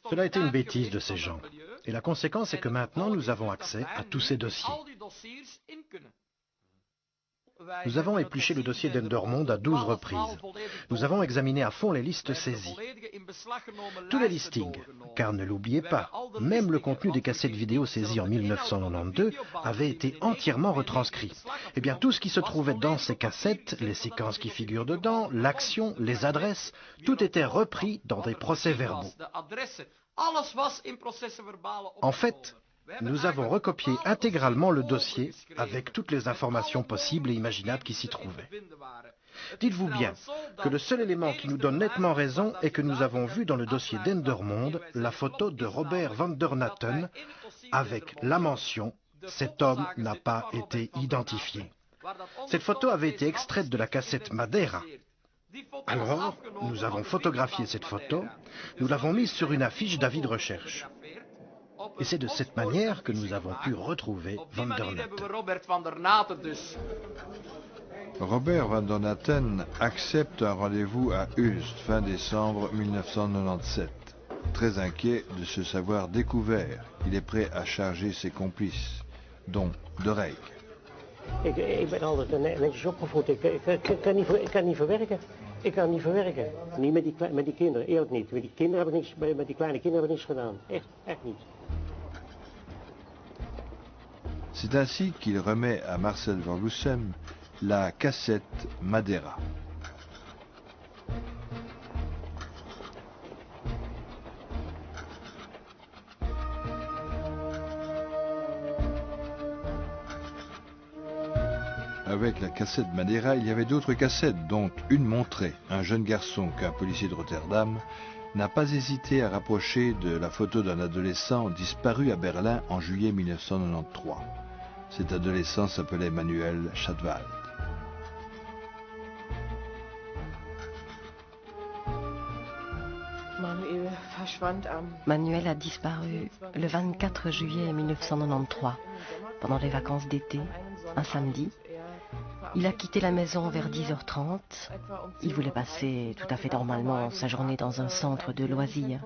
Cela a été une bêtise de ces gens. Et la conséquence est que maintenant, nous avons accès à tous ces dossiers. Nous avons épluché le dossier d'Endermonde à 12 reprises. Nous avons examiné à fond les listes saisies. Tous les listings, car ne l'oubliez pas, même le contenu des cassettes vidéo saisies en 1992 avait été entièrement retranscrit. Eh bien, tout ce qui se trouvait dans ces cassettes, les séquences qui figurent dedans, l'action, les adresses, tout était repris dans des procès-verbaux. En fait, nous avons recopié intégralement le dossier avec toutes les informations possibles et imaginables qui s'y trouvaient. Dites-vous bien que le seul élément qui nous donne nettement raison est que nous avons vu dans le dossier d'Endermonde la photo de Robert van der Natten avec la mention « Cet homme n'a pas été identifié ». Cette photo avait été extraite de la cassette Madeira. Alors, nous avons photographié cette photo, nous l'avons mise sur une affiche d'avis de recherche. Et c'est de cette manière que nous avons pu retrouver Van der Natten. Robert van der Natten accepte un rendez-vous à Ulst fin décembre 1997. Très inquiet de se savoir découvert, il est prêt à charger ses complices, dont De Reyck. Ik ben altijd netjes opgevoed. Ik kan niet verwerken. Ik kan niet verwerken. Niet met die kinderen, eerlijk niet. Met die kinderen heb ik niks, met die kleine kinderen heb ik niks gedaan. Echt niet. C'est ainsi qu'il remet à Marcel Van Loossem la cassette Madeira. Avec la cassette Madeira, il y avait d'autres cassettes, dont une montrée un jeune garçon qu'un policier de Rotterdam n'a pas hésité à rapprocher de la photo d'un adolescent disparu à Berlin en juillet 1993. Cet adolescent s'appelait Manuel Schadwald. Manuel a disparu le 24 juillet 1993, pendant les vacances d'été, un samedi. Il a quitté la maison vers 10h30. Il voulait passer tout à fait normalement sa journée dans un centre de loisirs.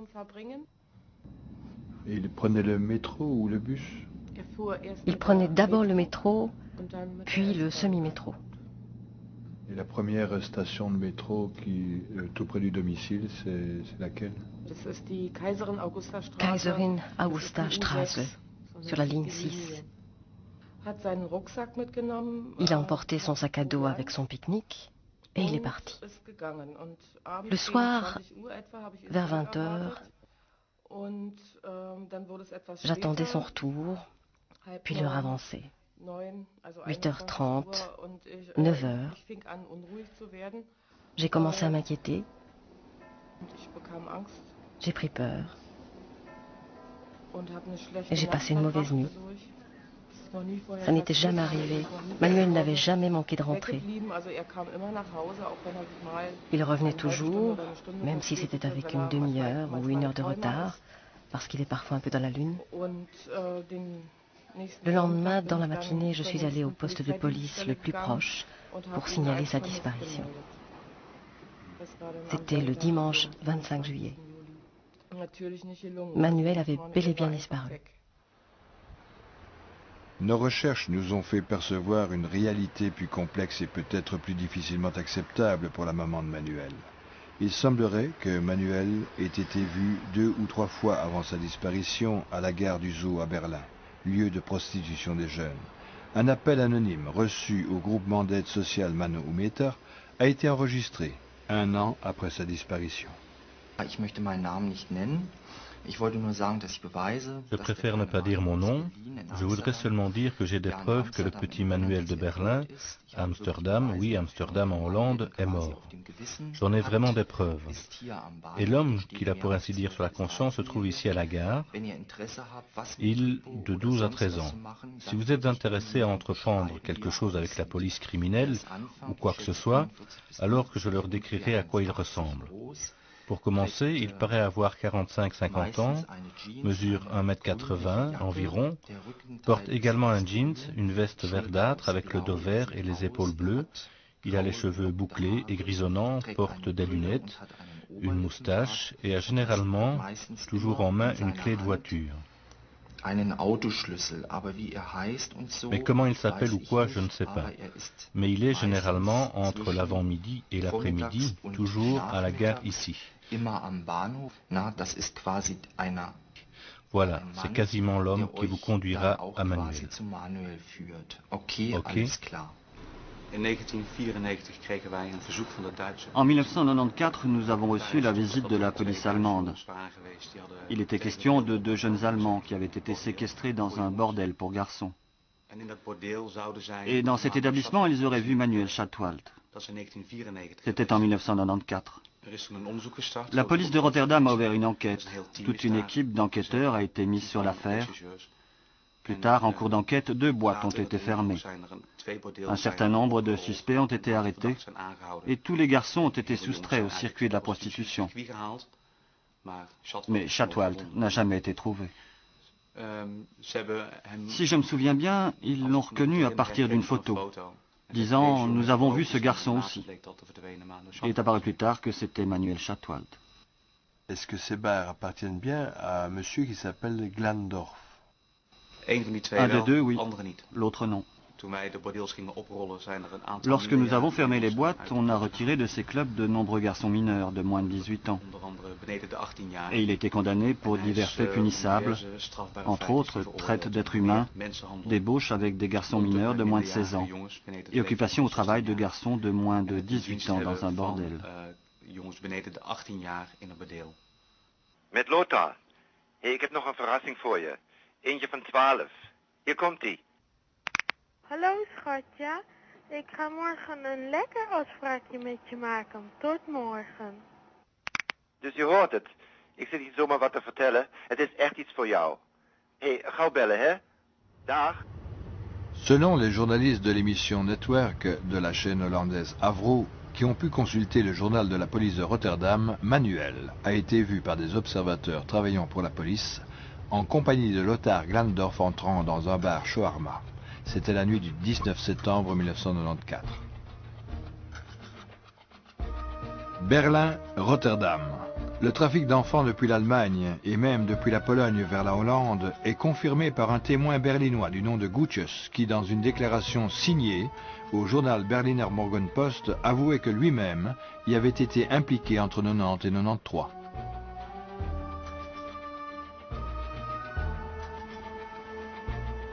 Et il prenait le métro ou le bus? Il prenait d'abord le métro, puis le semi-métro. Et la première station de métro qui tout près du domicile, c'est laquelle? Kaiserin Augusta Straße, sur la ligne 6. Il a emporté son sac à dos avec son pique-nique et il est parti. Le soir, vers 20h, j'attendais son retour, puis l'heure avançait. 8h30, 9h. J'ai commencé à m'inquiéter. J'ai pris peur. Et j'ai passé une mauvaise nuit. Ça n'était jamais arrivé. Manuel n'avait jamais manqué de rentrer. Il revenait toujours, même si c'était avec une demi-heure ou une heure de retard, parce qu'il est parfois un peu dans la lune. Le lendemain, dans la matinée, je suis allée au poste de police le plus proche pour signaler sa disparition. C'était le dimanche 25 juillet. Manuel avait bel et bien disparu. Nos recherches nous ont fait percevoir une réalité plus complexe et peut-être plus difficilement acceptable pour la maman de Manuel. Il semblerait que Manuel ait été vu 2 ou 3 fois avant sa disparition à la gare du Zoo à Berlin, lieu de prostitution des jeunes. Un appel anonyme reçu au groupement d'aide sociale Mano Umeter a été enregistré 1 an après sa disparition. Je préfère ne pas dire mon nom. Je voudrais seulement dire que j'ai des preuves que le petit Manuel de Berlin, à Amsterdam, oui, Amsterdam en Hollande, est mort. J'en ai vraiment des preuves. Et l'homme qu'il a pour ainsi dire sur la conscience se trouve ici à la gare. Il de 12 à 13 ans. Si vous êtes intéressé à entreprendre quelque chose avec la police criminelle ou quoi que ce soit, alors que je leur décrirai à quoi il ressemble. Pour commencer, il paraît avoir 45-50 ans, mesure 1,80 m environ, porte également un jeans, une veste verdâtre avec le dos vert et les épaules bleues. Il a les cheveux bouclés et grisonnants, porte des lunettes. une moustache et a généralement toujours en main une clé de voiture. Mais comment il s'appelle ou quoi, je ne sais pas. Mais il est généralement entre l'avant-midi et l'après-midi, toujours à la gare ici. Voilà, c'est quasiment l'homme qui vous conduira à Manuel. Ok. En 1994, nous avons reçu la visite de la police allemande. Il était question de 2 jeunes Allemands qui avaient été séquestrés dans un bordel pour garçons. Et dans cet établissement, ils auraient vu Manuel Chatwald. C'était en 1994. La police de Rotterdam a ouvert une enquête. Toute une équipe d'enquêteurs a été mise sur l'affaire. Plus tard, en cours d'enquête, 2 boîtes ont été fermées. Un certain nombre de suspects ont été arrêtés et tous les garçons ont été soustraits au circuit de la prostitution. Mais Chatwald n'a jamais été trouvé. Si je me souviens bien, ils l'ont reconnu à partir d'une photo, disant « Nous avons vu ce garçon aussi ». Il est apparu plus tard que c'était Manuel Chatwald. Est-ce que ces bars appartiennent bien à un monsieur qui s'appelle Glandorf? Un des 2, oui. L'autre, non. Lorsque nous avons fermé les boîtes, on a retiré de ces clubs de nombreux garçons mineurs de moins de 18 ans. Et il a été condamné pour divers faits punissables, entre autres traite d'êtres humains, débauche avec des garçons mineurs de moins de 16 ans et occupation au travail de garçons de moins de 18 ans dans un bordel. Met Lothar. Hey, ik heb nog een verrassing voor je. Eentje van 12. Hier komt-ie. Hallo schatje, ik ga morgen een lekker afspraakje met je maken. Tot morgen. Dus je hoort het. Ik zit hier zomaar wat te vertellen. Het is echt iets voor jou. Hé, gauw bellen, hè? Dag. Selon les journalistes de l'émission Network de la chaîne hollandaise Avro, qui ont pu consulter le journal de la police de Rotterdam, Manuel a été vu par des observateurs travaillant pour la police en compagnie de Lothar Glandorf entrant dans un bar shawarma. C'était la nuit du 19 septembre 1994. Berlin-Rotterdam. Le trafic d'enfants depuis l'Allemagne et même depuis la Pologne vers la Hollande est confirmé par un témoin berlinois du nom de Gutjes qui, dans une déclaration signée au journal Berliner Morgenpost, avouait que lui-même y avait été impliqué entre 90 et 93.